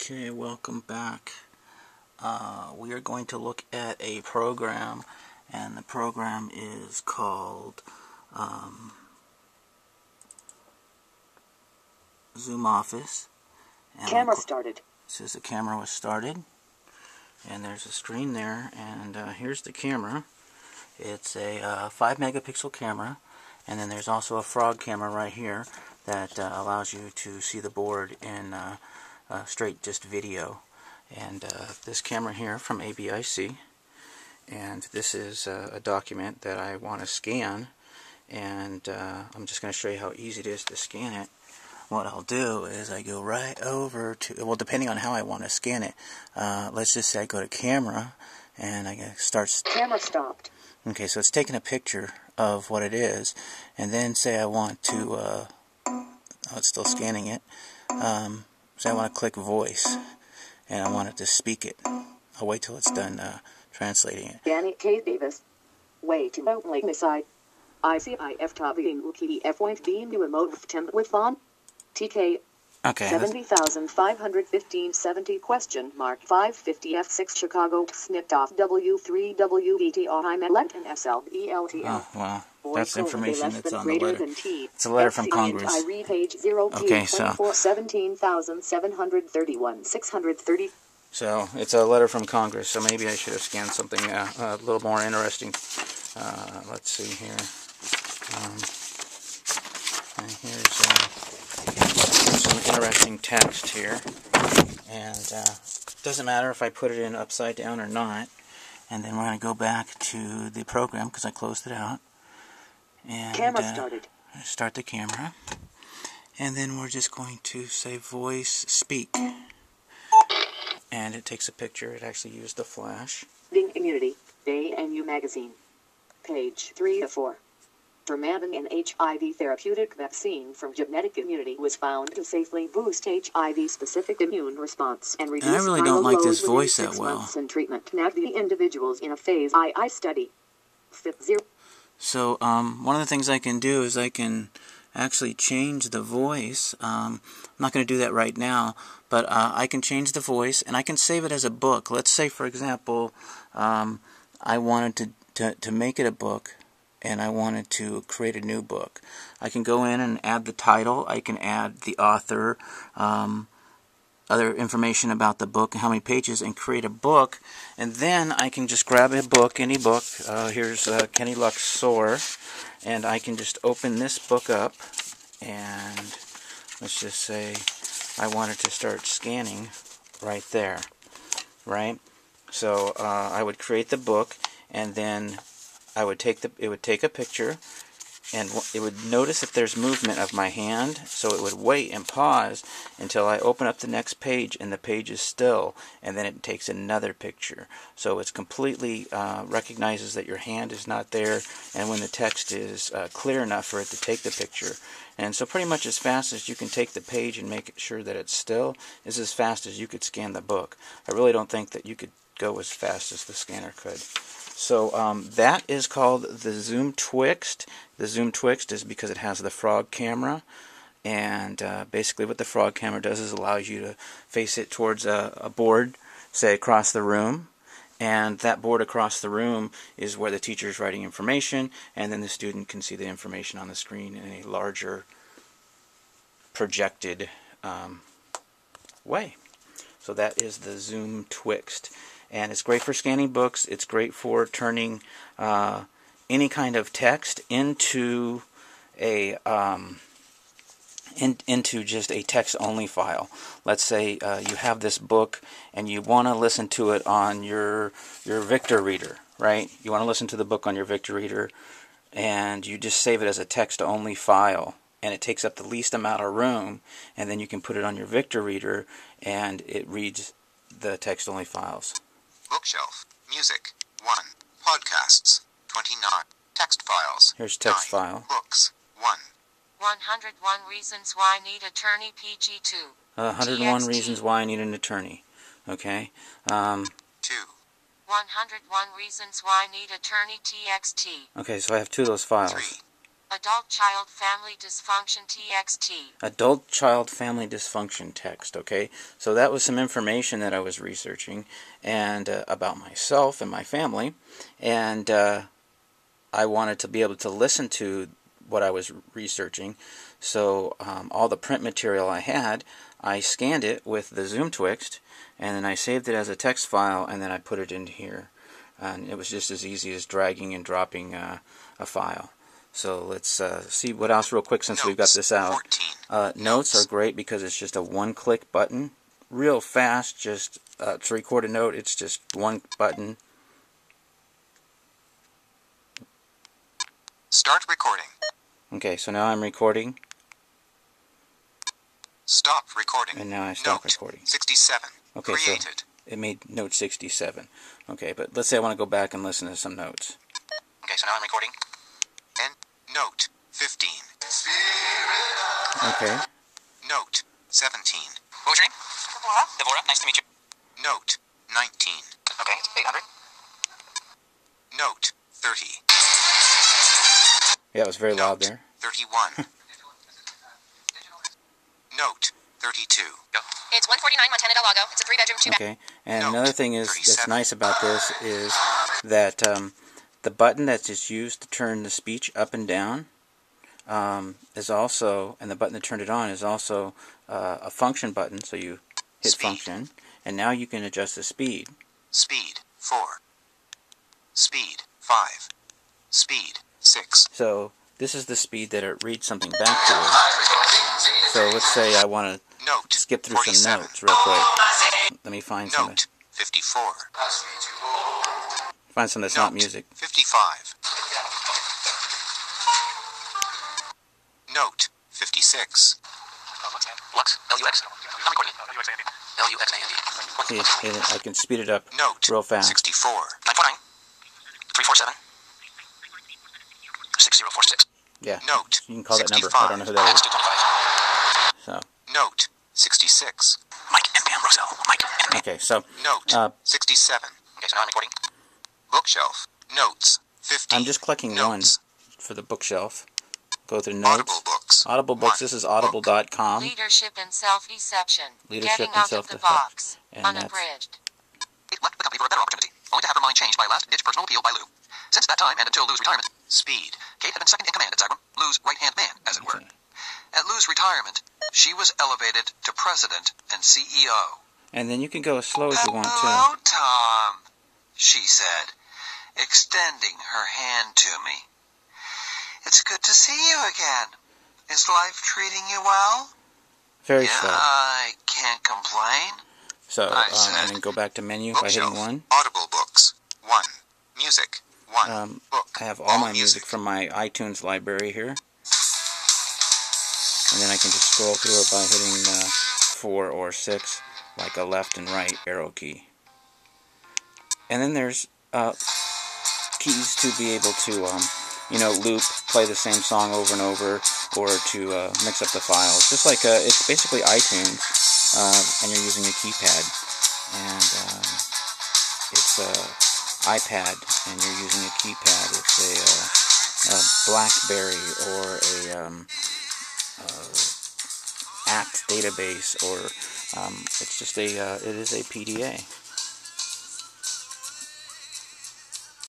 Okay, welcome back. We are going to look at a program, and the program is called Zoom Office. And camera started. It says the camera was started, and there's a screen there, and here's the camera. It's a 5 megapixel camera, and then there's also a frog camera right here that allows you to see the board in straight just video. And this camera here from ABIC, and this is a document that I want to scan, and I'm just going to show you how easy it is to scan it. What I'll do is I go right over to, well, depending on how I want to scan it, let's just say I go to camera and I start. Camera stopped. Okay, so it's taking a picture of what it is, and then say I want to, oh, it's still scanning it, say I want to click voice, and I want it to speak it. I'll wait till it's done translating it. Danny K. Davis. Way to open the side. ICIF top being Wookie F point beam to emote temp with font. TK. Okay. 70,515 70 question mark 550 F6 Chicago snit off W3WET I'm elect and SLELTL. Oh, wow. That's information that's on the letter. It's a letter from Congress. I read page 0 Okay, so 17,731 630. So it's a letter from Congress. So maybe I should have scanned something a little more interesting. Let's see here. And here's some interesting text here. And it doesn't matter if I put it in upside down or not. And then we're going to go back to the program because I closed it out. And camera started. Start the camera. And then we're just going to say voice speak. And it takes a picture. It actually used the flash. Ding Immunity, Day and U Magazine. Page 3 of 4. Dermatan an HIV therapeutic vaccine from genetic immunity was found to safely boost HIV-specific immune response and reduce I really don't like this voice that well. In treatment. Now the individuals in a phase II study. Fifth zero. So one of the things I can do is I can actually change the voice. I'm not going to do that right now, but I can change the voice and I can save it as a book. Let's say, for example, I wanted to make it a book and I wanted to create a new book. I can go in and add the title. I can add the author, other information about the book and how many pages, and create a book. And then I can just grab a book, any book. Here's Kenny Luxor, and I can just open this book up, and let's just say I wanted to start scanning right there, right? So I would create the book, and then I would take it would take a picture, and it would notice if there's movement of my hand, so it would wait and pause until I open up the next page and the page is still, and then it takes another picture. So it's completely recognizes that your hand is not there, and when the text is clear enough for it to take the picture. And so pretty much as fast as you can take the page and make sure that it's still is as fast as you could scan the book. I really don't think that you could go as fast as the scanner could. So that is called the ZoomTwix. The ZoomTwix is because it has the frog camera, and basically what the frog camera does is allows you to face it towards a board, say across the room, and that board across the room is where the teacher is writing information, and then the student can see the information on the screen in a larger projected way. So that is the ZoomTwix. And it's great for scanning books. It's great for turning any kind of text into a into just a text-only file. Let's say you have this book and you want to listen to it on your Victor reader, right? You want to listen to the book on your Victor reader, and you just save it as a text-only file, and it takes up the least amount of room, and then you can put it on your Victor reader, and it reads the text-only files. Bookshelf, music, 1, podcasts, 29, text files, here's text 9, file. Books, 1. 101 Reasons Why I Need Attorney PG2. 101 TXT. Reasons Why I Need an Attorney. Okay. 2. 101 Reasons Why I Need Attorney TXT. Okay, so I have two of those files. 3. Adult child family dysfunction TXT. Adult child family dysfunction text, okay? So that was some information that I was researching and about myself and my family, and I wanted to be able to listen to what I was researching. So all the print material I had, I scanned it with the ZoomTwix, and then I saved it as a text file, and then I put it into here. And it was just as easy as dragging and dropping a file. So let's see what else real quick since we've got this out. Notes are great because it's just a one-click button. Real fast, just to record a note, it's just one button. Start recording. Okay, so now I'm recording. Stop recording. And now I stop Note recording. 67. Okay, Created. so it made note 67. Okay, but let's say I want to go back and listen to some notes. Okay, so now I'm recording. And note 15. Okay. Note 17. What was your name? Devorah. Nice to meet you. Note 19. Okay, it's 800. Note 30. Yeah, it was very loud there. 31. Note 32. Go. It's 149 Montana Del Lago. It's a 3-bedroom, 2-bath. Okay, and Note another thing is that's 37. nice about this is that the button that's just used to turn the speech up and down is also, and the button that turned it on is also a function button, so you hit Speed. function, and now you can adjust the speed. Speed 4. Speed 5. Speed 6. So this is the speed that it reads something back to you. So let's say I want to Note skip through 47. some notes real quick. Let me find some. Note 54. Find some that's Note not music. 55. Note 56. Lux. L-U-X. I'm recording. L-U-X-A-N-D. L-U-X-A-N-D. See, I can speed it up Note real fast. 64. 949. 347. 6046. Yeah, Note you can call that number. 65. I don't know who that is. 225. So, Note 66. Mike and Pam Roselle. Mike and Pam. okay, so Note 67. Okay, so now I'm recording. Bookshelf. Notes 50. I'm just clicking one Notes. for the bookshelf. Go through Audible notes. books. Audible books. One This is book. audible.com. Leadership and self-deception. Leadership Getting and out of the self-deception. box. And that's- Unabridged. Left the company for a better opportunity, only to have her mind changed by a last-ditch personal appeal by Lou. Since that time, and until Lou's retirement, Speed. Kate had been second in command at Zygram, Lou's right-hand man, as it were. Okay. At Lou's retirement, she was elevated to president and CEO. And then you can go as slow as you want to. Hello, Tom, she said, extending her hand to me. It's good to see you again. Is life treating you well? Very Yeah, slow. I can't complain. So, I said and then go back to menu by Bookshelf. hitting 1. Audible books. 1. Music. 1. Book. I have all my music from my iTunes library here. And then I can just scroll through it by hitting 4 or 6, like a left and right arrow key. And then there's keys to be able to, loop, play the same song over and over, or to mix up the files. Just like, it's basically iTunes, and you're using a keypad. And it's iPad, and you're using a keypad. It's a BlackBerry or a apt database, or it's just it is a PDA.